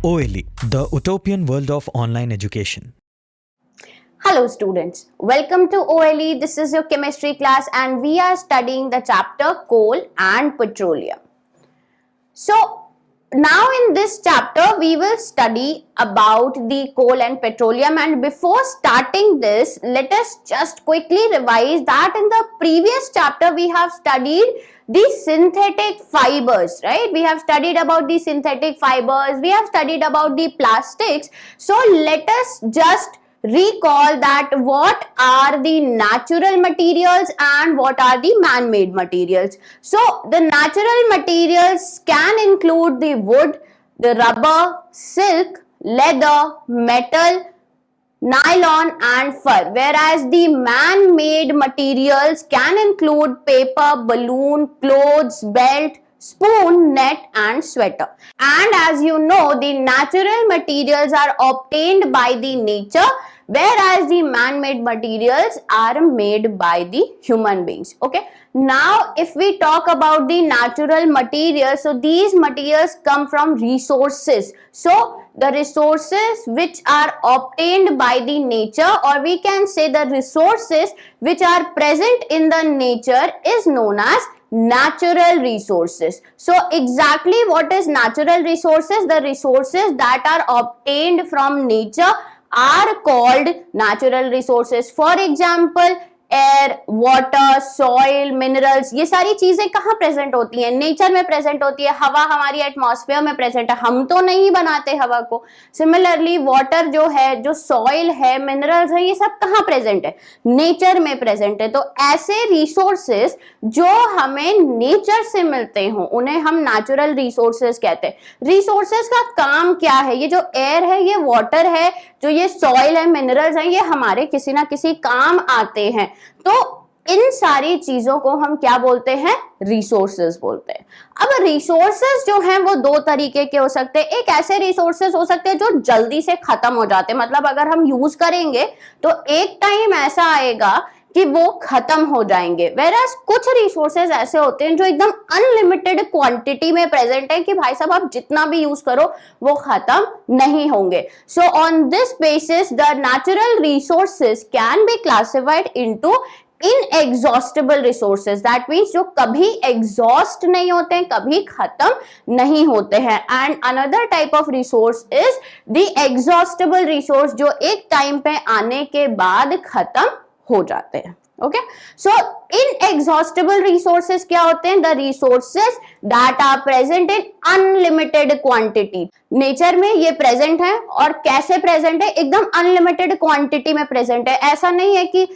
OLE, the utopian world of online education. Hello students, welcome to OLE. This is your chemistry class and we are studying the chapter coal and petroleum. So now in this chapter we will study about the coal and petroleum, and before starting this let us just quickly revise that in the previous chapter we have studied the synthetic fibers, right? We have studied about the synthetic fibers, we have studied about the plastics. So let us just recall that what are the natural materials and what are the man-made materials. So the natural materials can include the wood, the rubber, silk, leather, metal, nylon and fur, whereas the man-made materials can include paper, balloon, clothes, belt, spoon, net and sweater. And as you know, the natural materials are obtained by the nature, whereas the man-made materials are made by the human beings. Okay, now if we talk about the natural materials, so these materials come from resources. So the resources which are obtained by the nature, or we can say the resources which are present in the nature, is known as natural resources. So exactly what is natural resources? The resources that are obtained from nature are called natural resources. For example, air, water, soil, minerals, ये सारी चीजें कहाँ present होती हैं? Nature में present होती है। हवा हमारी एटमॉस्फेयर में प्रेजेंट है, हम तो नहीं बनाते हवा को। सिमिलरली वाटर जो है, जो सॉइल है, मिनरल्स है, ये सब कहाँ प्रेजेंट है? नेचर में प्रेजेंट है। तो ऐसे रिसोर्सेस जो हमें नेचर से मिलते हो उन्हें हम नेचुरल रिसोर्सेस कहते हैं। रिसोर्सेस का काम क्या है? ये जो एयर है, ये वाटर है, जो ये सॉइल है, मिनरल्स है, ये हमारे किसी ना किसी काम आते हैं। तो इन सारी चीजों को हम क्या बोलते हैं? रिसोर्सेज बोलते हैं। अब रिसोर्सेज जो हैं वो दो तरीके के हो सकते हैं। एक ऐसे रिसोर्सेज हो सकते हैं जो जल्दी से खत्म हो जाते हैं, मतलब अगर हम यूज करेंगे तो एक टाइम ऐसा आएगा कि वो खत्म हो जाएंगे। वेराज कुछ रिसोर्सेज ऐसे होते हैं जो एकदम अनलिमिटेड क्वांटिटी में प्रेजेंट है कि भाई साहब आप जितना भी यूज करो वो खत्म नहीं होंगे। So on this basis the natural resources can be classified into inexhaustible resources. That means जो कभी एग्जॉस्ट नहीं होते हैं, कभी खत्म नहीं होते हैं। And another type of resource is the exhaustible resource, जो एक टाइम पे आने के बाद खत्म हो जाते हैं। ओके, सो इनएग्जॉस्टिबल रिसोर्सेज क्या होते हैं? The resources that are present in unlimited quantity. Nature में ये प्रेजेंट है, और कैसे प्रेजेंट है? एकदम अनलिमिटेड क्वांटिटी में प्रेजेंट है। ऐसा नहीं है कि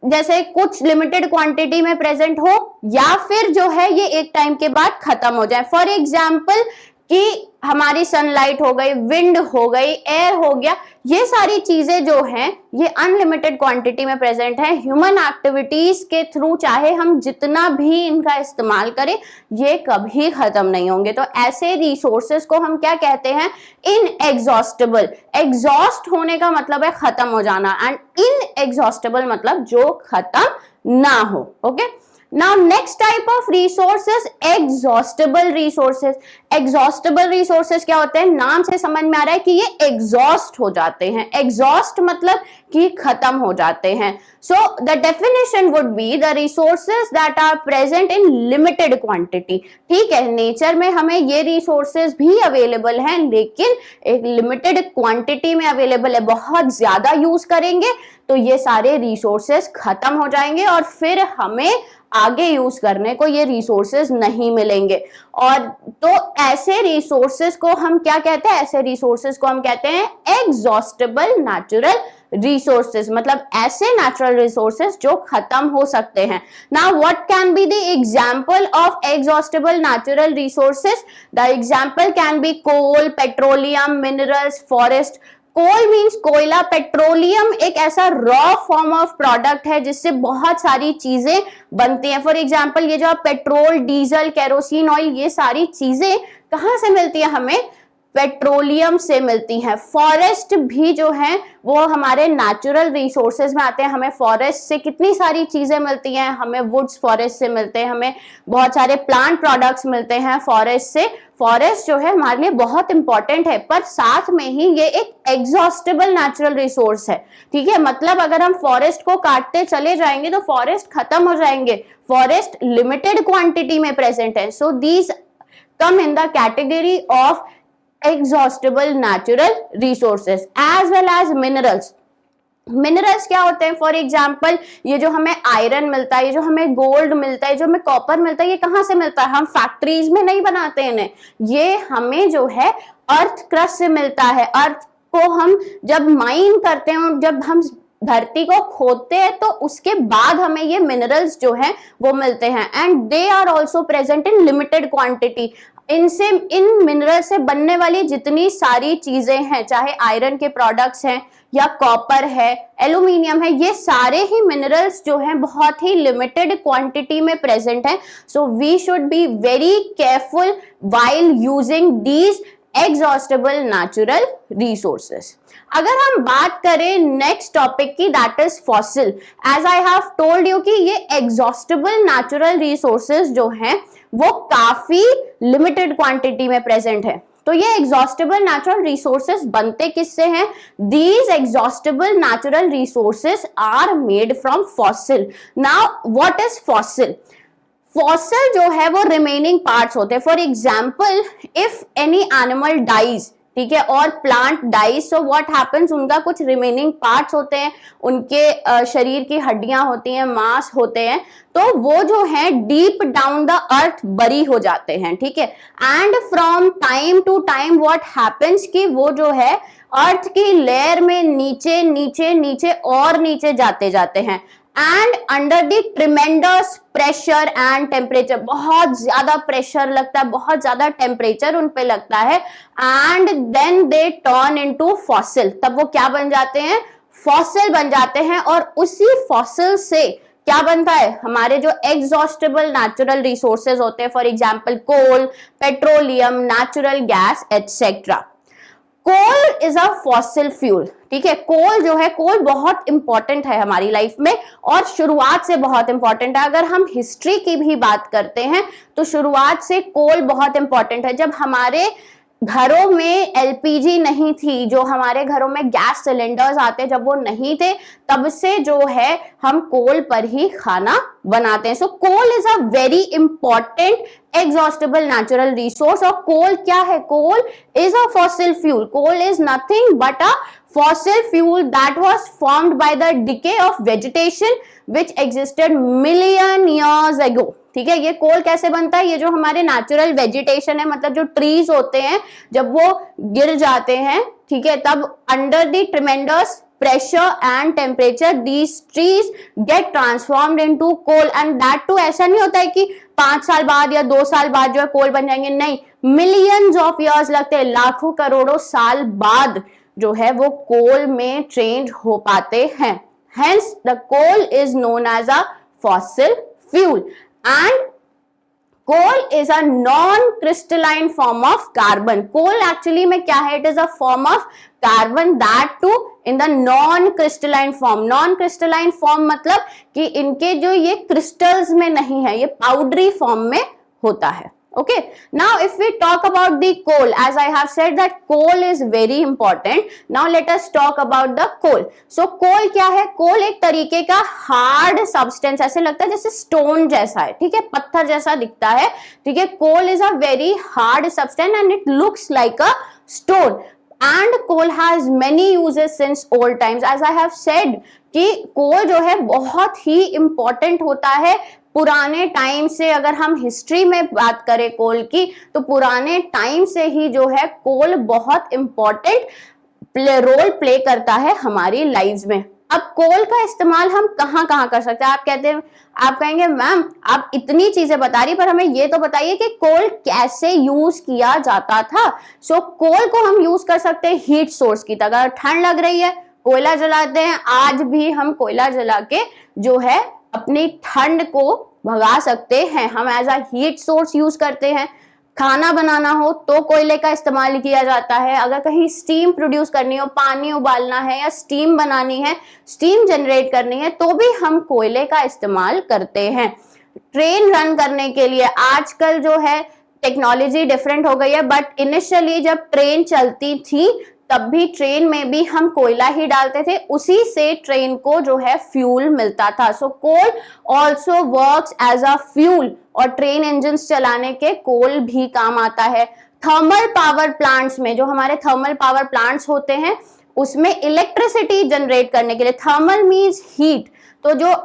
जैसे कुछ लिमिटेड क्वांटिटी में प्रेजेंट हो या फिर जो है ये एक टाइम के बाद खत्म हो जाए। फॉर एग्जाम्पल कि हमारी सनलाइट हो गई, विंड हो गई, एयर हो गया, ये सारी चीजें जो हैं ये अनलिमिटेड क्वांटिटी में प्रेजेंट है। ह्यूमन एक्टिविटीज के थ्रू चाहे हम जितना भी इनका इस्तेमाल करें ये कभी खत्म नहीं होंगे। तो ऐसे रिसोर्सेज को हम क्या कहते हैं? इनएग्जॉस्टिबल। एग्जॉस्ट होने का मतलब है खत्म हो जाना, एंड इनएग्जॉस्टिबल मतलब जो खत्म ना हो। Okay, Now next type of resources, exhaustible resources. Exhaustible resources क्या होते हैं? नाम से समझ में आ रहा है कि ये एग्जॉस्ट हो जाते हैं। एग्जॉस्ट मतलब कि खत्म हो जाते हैं। So the definition would be the resources that are present in limited quantity. ठीक है, नेचर में हमें ये रिसोर्सेज भी अवेलेबल हैं, लेकिन एक लिमिटेड क्वांटिटी में अवेलेबल है। बहुत ज्यादा यूज करेंगे तो ये सारे रिसोर्सेज खत्म हो जाएंगे और फिर हमें आगे यूज करने को ये रिसोर्सेज नहीं मिलेंगे। और तो ऐसे रिसोर्सेज को हम क्या कहते हैं? ऐसे रिसोर्सेज को हम कहते हैं एग्जॉस्टिबल नेचुरल रिसोर्सेज, मतलब ऐसे नेचुरल रिसोर्सेज जो खत्म हो सकते हैं। Now what can be the example of exhaustible natural resources? The example can be coal, petroleum, minerals, forest. Coal means कोयला, पेट्रोलियम एक ऐसा रॉ फॉर्म ऑफ प्रोडक्ट है जिससे बहुत सारी चीजें बनती हैं। फॉर एग्जांपल ये जो पेट्रोल, डीजल, केरोसिन ऑयल, ये सारी चीजें कहाँ से मिलती है? हमें पेट्रोलियम से मिलती हैं। फॉरेस्ट भी जो है वो हमारे नेचुरल रिसोर्सेज में आते हैं। हमें फॉरेस्ट से कितनी सारी चीजें मिलती हैं, हमें वुड्स फॉरेस्ट से मिलते हैं, हमें बहुत सारे प्लांट प्रोडक्ट्स मिलते हैं फॉरेस्ट से। फॉरेस्ट जो है हमारे लिए बहुत इंपॉर्टेंट है, पर साथ में ही ये एक एग्जॉस्टेबल नेचुरल रिसोर्स है, ठीक है। मतलब अगर हम फॉरेस्ट को काटते चले जाएंगे तो फॉरेस्ट खत्म हो जाएंगे, फॉरेस्ट लिमिटेड क्वांटिटी में प्रेजेंट है। So these come in the category of exhaustible natural resources as well as minerals। Minerals क्या होते हैं? फॉर एग्जाम्पल ये जो हमें आयरन मिलता है, ये जो हमें गोल्ड मिलता है, जो हमें कॉपर मिलता है, ये कहाँ से मिलता है? हम फैक्ट्रीज में नहीं बनाते हैं इन्हें, ये हमें जो है अर्थ क्रस्ट से मिलता है। अर्थ को हम जब माइन करते हैं, जब हम धरती को खोदते हैं, तो उसके बाद हमें ये मिनरल्स जो है वो मिलते हैं, and they are also present in limited quantity. इनसे, इन मिनरल से बनने वाली जितनी सारी चीजें हैं, चाहे आयरन के प्रोडक्ट्स हैं या कॉपर है, एल्यूमिनियम है, ये सारे ही मिनरल्स जो हैं बहुत ही लिमिटेड क्वांटिटी में प्रेजेंट हैं। So we should be very careful while using these exhaustible natural resources. अगर हम बात करें नेक्स्ट टॉपिक की, that is fossil. As I have told you कि ये एग्जॉस्टेबल नेचुरल रिसोर्सेज जो हैं वो काफी लिमिटेड क्वांटिटी में प्रेजेंट है। तो ये एग्जॉस्टेबल नेचुरल रिसोर्सेज बनते किससे हैं? These exhaustible natural resources are made from fossil. Now what is fossil? Fossil जो है वो रिमेनिंग पार्ट्स होते हैं। For example if any animal dies, ठीक है, और plant dies, so what happens, उनका कुछ रिमेनिंग पार्ट्स होते हैं, उनके शरीर की हड्डियां होती हैं, मांस होते हैं, तो वो जो है डीप डाउन द अर्थ बरी हो जाते हैं, ठीक है। And from time to time what happens कि वो जो है अर्थ की लेयर में नीचे नीचे नीचे और नीचे जाते जाते हैं, and under the tremendous pressure and temperature, बहुत ज्यादा प्रेशर लगता है, बहुत ज्यादा टेम्परेचर उन पे लगता है, and then they turn into fossil. तब वो क्या बन जाते हैं? फॉसिल बन जाते हैं। और उसी फॉसिल से क्या बनता है? हमारे जो एग्जॉस्टेबल नेचुरल रिसोर्सेज होते हैं, for example coal, petroleum, natural gas etcetera. Coal is a fossil fuel, ठीक है। कोल जो है, कोल बहुत इंपॉर्टेंट है हमारी लाइफ में, और शुरुआत से बहुत इंपॉर्टेंट है। अगर हम हिस्ट्री की भी बात करते हैं तो शुरुआत से कोल बहुत इंपॉर्टेंट है। जब हमारे घरों में एलपीजी नहीं थी, जो हमारे घरों में गैस सिलेंडर्स आते, जब वो नहीं थे, तब से जो है हम कोल पर ही खाना बनाते हैं। So coal is a very important exhaustible natural resource. और कोल क्या है? Coal is a fossil fuel. Coal is nothing but a fossil fuel that was formed by the decay of vegetation which existed million years ago, ठीक है। ये कोल कैसे बनता है? ये जो हमारे नेचुरल वेजिटेशन है, मतलब जो ट्रीज होते हैं, जब वो गिर जाते हैं, ठीक है, तब under the tremendous pressure and temperature these trees get transformed into coal, and that too ऐसा नहीं होता है कि 5 साल बाद या 2 साल बाद जो है कोल बन जाएंगे, नहीं, millions of years लगते हैं, लाखों करोड़ों साल बाद जो है वो कोल में चेंज हो पाते हैं। Hence the coal is known as a fossil fuel, and coal is a non-crystalline form of carbon. Coal actually में क्या है? It is a form of carbon, that too in the non-crystalline form. Non-crystalline form मतलब कि इनके जो ये crystals में नहीं है, ये powdery form में होता है। Okay, now if we talk about the coal, as I have said that coal is very important. Now let us talk about the coal. So coal क्या है? coal एक तरीके का hard substance, ऐसे लगता है जैसे stone जैसा है, ठीक है, पत्थर जैसा दिखता है, ठीक है। coal is a very hard substance and it looks like a stone. And coal has many uses since old times. As I have said कि coal जो है बहुत ही important होता है पुराने टाइम से। अगर हम हिस्ट्री में बात करें कोल की, तो पुराने टाइम से ही जो है कोल बहुत इंपॉर्टेंट रोल प्ले करता है हमारी लाइव्स में। अब कोल का इस्तेमाल हम कहाँ कहाँ कर सकते हैं? आप कहेंगे मैम आप इतनी चीजें बता रही, पर हमें ये तो बताइए कि कोल कैसे यूज किया जाता था। सो कोल को हम यूज कर सकते हैं हीट सोर्स की तरह। अगर ठंड लग रही है, कोयला जलाते हैं। आज भी हम कोयला जला के जो है अपनी ठंड को भगा सकते हैं, हम as a heat source use करते हैं। खाना बनाना हो तो कोयले का इस्तेमाल किया जाता है। अगर कहीं स्टीम प्रोड्यूस करनी हो, पानी उबालना है या स्टीम बनानी है, स्टीम जनरेट करनी है, तो भी हम कोयले का इस्तेमाल करते हैं। ट्रेन रन करने के लिए आजकल जो है टेक्नोलॉजी डिफरेंट हो गई है, बट इनिशियली जब ट्रेन चलती थी तब भी ट्रेन में भी हम कोयला ही डालते थे, उसी से ट्रेन को जो है फ्यूल मिलता था। So coal also works as a fuel, और ट्रेन इंजन चलाने के कोल भी काम आता है। थर्मल पावर प्लांट्स में, जो हमारे थर्मल पावर प्लांट्स होते हैं, उसमें इलेक्ट्रिसिटी जनरेट करने के लिए, थर्मल मीन्स हीट, तो जो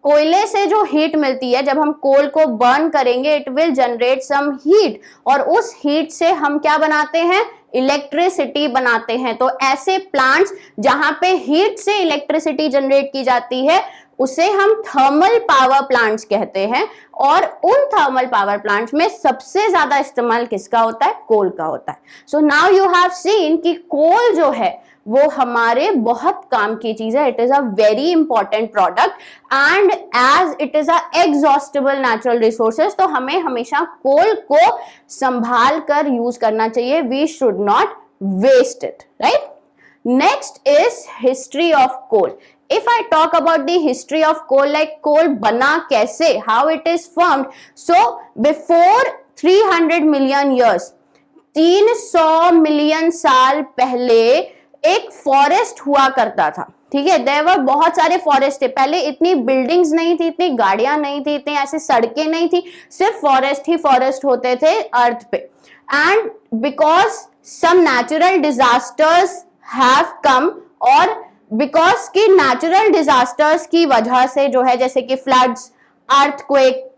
कोयले से जो हीट मिलती है, जब हम कोल को बर्न करेंगे it will generate some heat, और उस हीट से हम क्या बनाते हैं, इलेक्ट्रिसिटी बनाते हैं। तो ऐसे प्लांट्स जहां पे हीट से इलेक्ट्रिसिटी जनरेट की जाती है उसे हम थर्मल पावर प्लांट्स कहते हैं, और उन थर्मल पावर प्लांट्स में सबसे ज्यादा इस्तेमाल किसका होता है, कोल का होता है। So now you have seen कि कोल जो है वो हमारे बहुत काम की चीज है, it is a very important product, and as it is a exhaustible natural resources, तो हमें हमेशा कोल को संभाल कर यूज करना चाहिए, we should not waste it, right. Next is history of coal. If I talk about the history of coal, like coal बना कैसे, how it is formed, so before 300 million years, 300 million साल पहले एक forest हुआ करता था, ठीक है। देयर वर बहुत सारे फॉरेस्ट थे, पहले इतनी बिल्डिंग्स नहीं थी, इतनी गाड़ियां नहीं थी, इतनी ऐसी सड़कें नहीं थी, सिर्फ फॉरेस्ट ही फॉरेस्ट होते थे अर्थ पे। And because some natural disasters have come, और बिकॉज की नेचुरल डिजास्टर्स की वजह से जो है, जैसे कि फ्लड्स, अर्थक्वेक,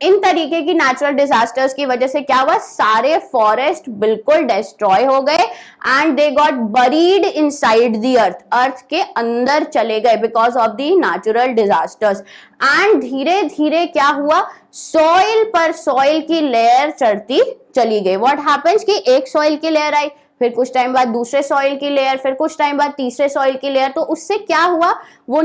इन तरीके की नेचुरल डिजास्टर्स की वजह से क्या हुआ, सारे फॉरेस्ट बिल्कुल डिस्ट्रॉय हो गए, and they got buried inside the earth, earth के अंदर चले गए because of the natural disasters. And धीरे धीरे क्या हुआ, सॉइल पर सॉइल की लेयर चढ़ती चली गई। व्हाट हैपेंस कि एक सॉइल की लेयर आई, फिर कुछ टाइम बाद दूसरे सॉइल की लेयर, फिर कुछ टाइम बाद तीसरे सॉइल की लेयर, तो उससे क्या हुआ, वो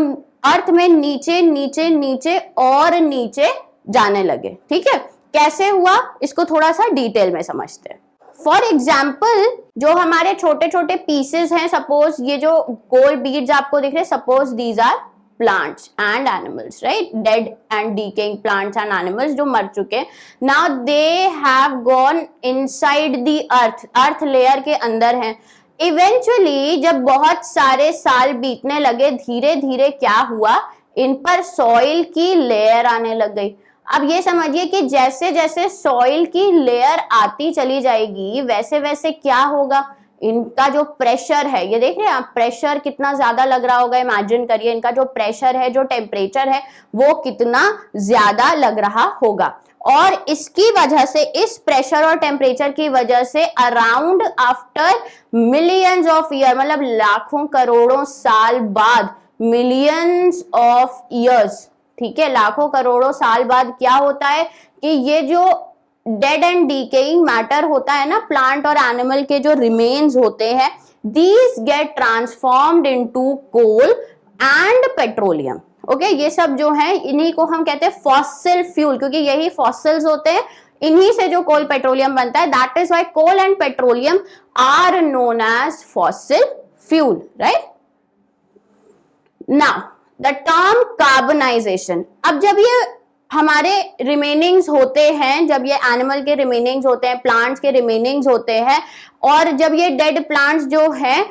अर्थ में नीचे नीचे नीचे और नीचे जाने लगे, ठीक है। कैसे हुआ इसको थोड़ा सा डिटेल में समझते हैं। फॉर एग्जाम्पल, जो हमारे छोटे छोटे पीसेस हैं, सपोज ये जो गोल बीड्स आपको दिख रहे हैं, suppose these are plants and animals, right? Dead and decaying plants and animals जो मर चुके हैं. Now they have gone inside the earth, earth layer के अंदर हैं. Eventually जब बहुत सारे साल बीतने लगे, धीरे धीरे क्या हुआ, इन पर सॉइल की लेयर आने लग गई. अब ये समझिए कि जैसे जैसे सॉइल की लेयर आती चली जाएगी, वैसे वैसे क्या होगा, इनका जो प्रेशर है, ये देख रहे हैं आप, प्रेशर कितना ज्यादा लग रहा होगा. इमेजिन करिए इनका जो प्रेशर है, जो टेम्परेचर है, वो कितना ज्यादा लग रहा होगा. और इसकी वजह से, इस प्रेशर और टेम्परेचर की वजह से around after millions of year, मतलब लाखों करोड़ों साल बाद, मिलियंस ऑफ ईयर्स, ठीक है, लाखों करोड़ों साल बाद क्या होता है कि ये जो डेड एंड डीकेइंग मैटर होता है ना, प्लांट और एनिमल के जो रिमेन्स होते हैं, these get transformed into coal and petroleum. Okay, ये सब जो है, इन्हीं को हम कहते हैं फॉसिल फ्यूल, क्योंकि यही फॉसिल्स होते हैं, इन्हीं से जो कोल पेट्रोलियम बनता है. That is why coal and petroleum are known as fossil fuel, right. Now the term carbonisation. अब जब ये हमारे रिमेनिंग्स होते हैं, जब ये एनिमल के रिमेनिंग्स होते हैं, प्लांट्स के रिमेनिंग्स होते हैं, और जब ये डेड प्लांट्स जो हैं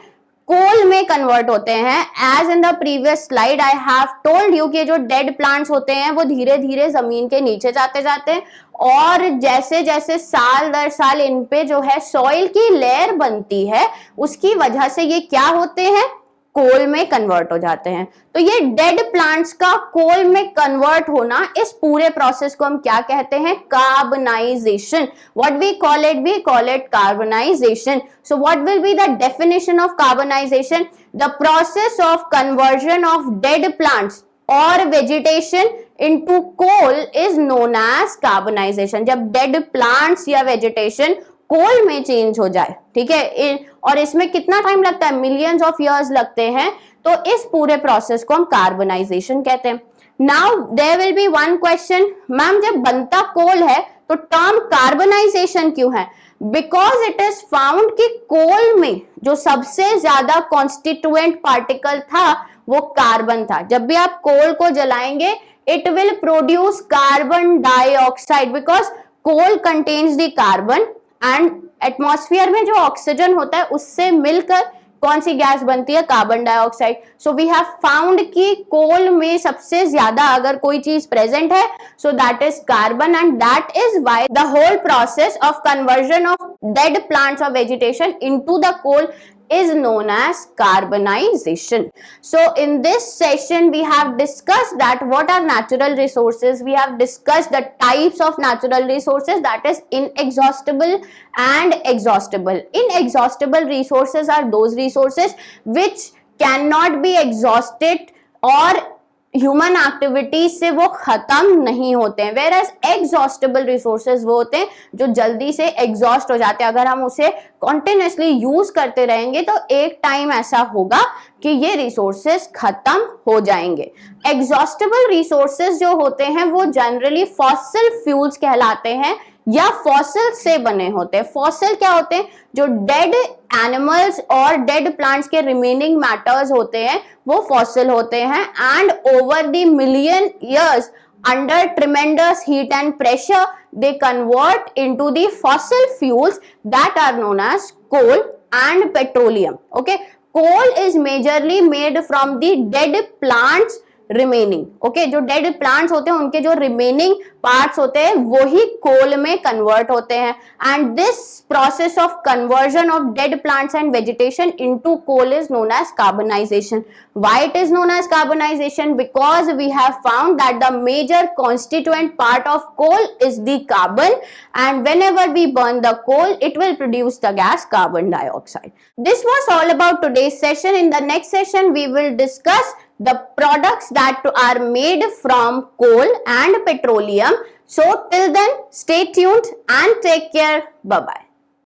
कोल में कन्वर्ट होते हैं, as in the previous slide I have told you कि जो डेड प्लांट्स होते हैं वो धीरे धीरे जमीन के नीचे जाते जाते हैं, और जैसे जैसे साल दर साल इन पे जो है सॉइल की लेयर बनती है, उसकी वजह से ये क्या होते हैं, कोल में कन्वर्ट हो जाते हैं. तो ये डेड प्लांट्स का कोल में कन्वर्ट होना, इस पूरे प्रोसेस को हम क्या कहते हैं, carbonisation. What we call it carbonisation. So what will be the definition of carbonisation? The process of conversion of dead plants और vegetation into coal is known as carbonisation. जब डेड प्लांट्स या vegetation coal में change हो जाए, ठीक है, और इसमें कितना टाइम लगता है, मिलियंस ऑफ इयर्स लगते हैं, तो इस पूरे प्रोसेस को हम कार्बनाइजेशन कहते हैं. Now there will be one question, ma'am जब बनता कोल है तो टर्म कार्बनाइजेशन क्यों है? बिकॉज इट इज फाउंड कि कोल में जो सबसे ज्यादा कॉन्स्टिट्यूएंट पार्टिकल था वो कार्बन था. जब भी आप कोल को जलाएंगे it will produce carbon dioxide, because coal contains the carbon and atmosphere में जो ऑक्सीजन होता है उससे मिलकर कौन सी गैस बनती है, carbon dioxide. So we have found कि कोल में सबसे ज्यादा अगर कोई चीज प्रेजेंट है so that is carbon, and that is why the whole process of conversion of dead plants और vegetation into the coal is known as carbonization. So in this session we have discussed that what are natural resources, we have discussed the types of natural resources, that is inexhaustible and exhaustible. Inexhaustible resources are those resources which cannot be exhausted or human activity से वो खत्म नहीं होते हैं, where as exhaustible resources वो होते हैं जो जल्दी से एग्जॉस्ट हो जाते हैं. अगर हम उसे कॉन्टिन्यूसली यूज करते रहेंगे तो एक टाइम ऐसा होगा कि ये रिसोर्सेज खत्म हो जाएंगे. एग्जॉस्टेबल रिसोर्सेज जो होते हैं वो जनरली फॉसिल फ्यूल्स कहलाते हैं या फॉसिल से बने होते हैं. फॉसिल क्या होते हैं, जो डेड एनिमल्स और डेड प्लांट्स के रिमेनिंग मैटर्स होते हैं वो फॉसिल होते हैं, and over the million years under tremendous heat and pressure they convert into the fossil fuels that are known as coal and petroleum. Okay, coal is majorly made from the dead plants remaining. Okay, जो dead plants होते हैं उनके जो remaining parts होते हैं वो ही coal में convert होते हैं, and this process of conversion of dead plants and vegetation into coal is known as carbonization. Why it is known as carbonization? Because we have found that the major constituent part of coal is the carbon, and whenever we burn the coal it will produce the gas carbon dioxide. This was all about today's session. In the next session we will discuss the products that are made from coal and petroleum. So till then, stay tuned and take care. Bye bye.